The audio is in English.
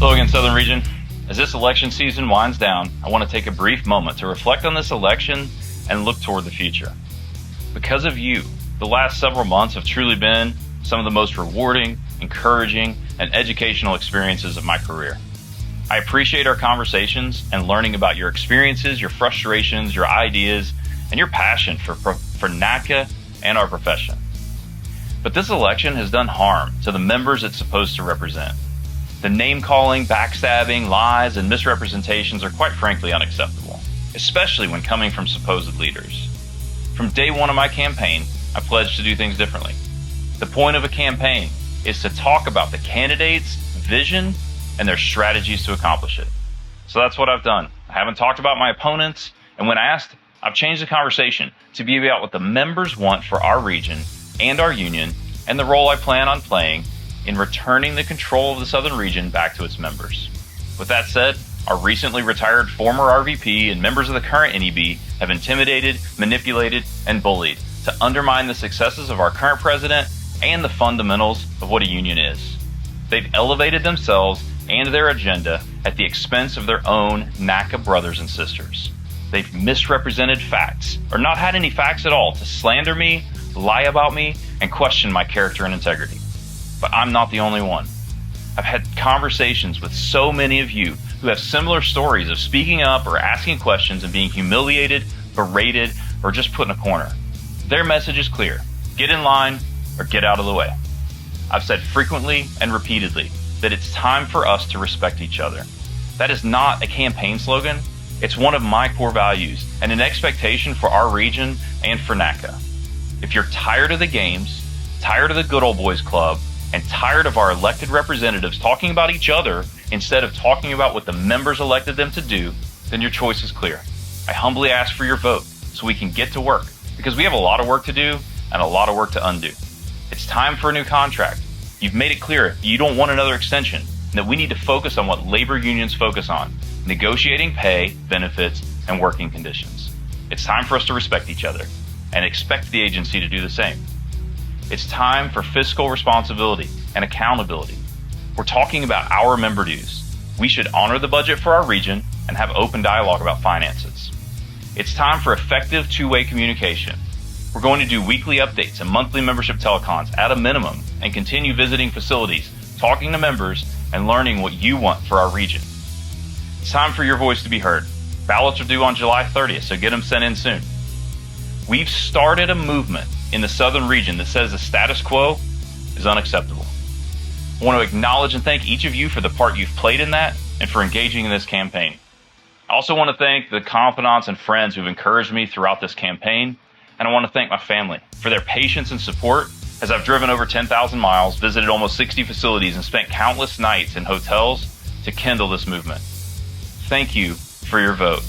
Hello again, Southern Region. As this election season winds down, I want to take a brief moment to reflect on this election and look toward the future. Because of you, the last several months have truly been some of the most rewarding, encouraging, and educational experiences of my career. I appreciate our conversations and learning about your experiences, your frustrations, your ideas, and your passion for NATCA and our profession. But this election has done harm to the members it's supposed to represent. The name-calling, backstabbing, lies, and misrepresentations are quite frankly unacceptable, especially when coming from supposed leaders. From day one of my campaign, I pledged to do things differently. The point of a campaign is to talk about the candidate's vision and their strategies to accomplish it. So that's what I've done. I haven't talked about my opponents, and when asked, I've changed the conversation to be about what the members want for our region and our union, and the role I plan on playing in returning the control of the Southern Region back to its members. With that said, our recently retired former RVP and members of the current NEB have intimidated, manipulated, and bullied to undermine the successes of our current president and the fundamentals of what a union is. They've elevated themselves and their agenda at the expense of their own NATCA brothers and sisters. They've misrepresented facts, or not had any facts at all, to slander me, lie about me, and question my character and integrity. But I'm not the only one. I've had conversations with so many of you who have similar stories of speaking up or asking questions and being humiliated, berated, or just put in a corner. Their message is clear: get in line or get out of the way. I've said frequently and repeatedly that it's time for us to respect each other. That is not a campaign slogan. It's one of my core values and an expectation for our region and for NATCA. If you're tired of the games, tired of the good old boys club, and tired of our elected representatives talking about each other instead of talking about what the members elected them to do, then your choice is clear. I humbly ask for your vote so we can get to work, because we have a lot of work to do and a lot of work to undo. It's time for a new contract. You've made it clear you don't want another extension, and that we need to focus on what labor unions focus on: negotiating pay, benefits, and working conditions. It's time for us to respect each other and expect the agency to do the same. It's time for fiscal responsibility and accountability. We're talking about our member dues. We should honor the budget for our region and have open dialogue about finances. It's time for effective two-way communication. We're going to do weekly updates and monthly membership telecons at a minimum, and continue visiting facilities, talking to members, and learning what you want for our region. It's time for your voice to be heard. Ballots are due on July 30th, so get them sent in soon. We've started a movement in the Southern Region that says the status quo is unacceptable. I want to acknowledge and thank each of you for the part you've played in that and for engaging in this campaign. I also want to thank the confidants and friends who've encouraged me throughout this campaign, and I want to thank my family for their patience and support as I've driven over 10,000 miles, visited almost 60 facilities, and spent countless nights in hotels to kindle this movement. Thank you for your vote.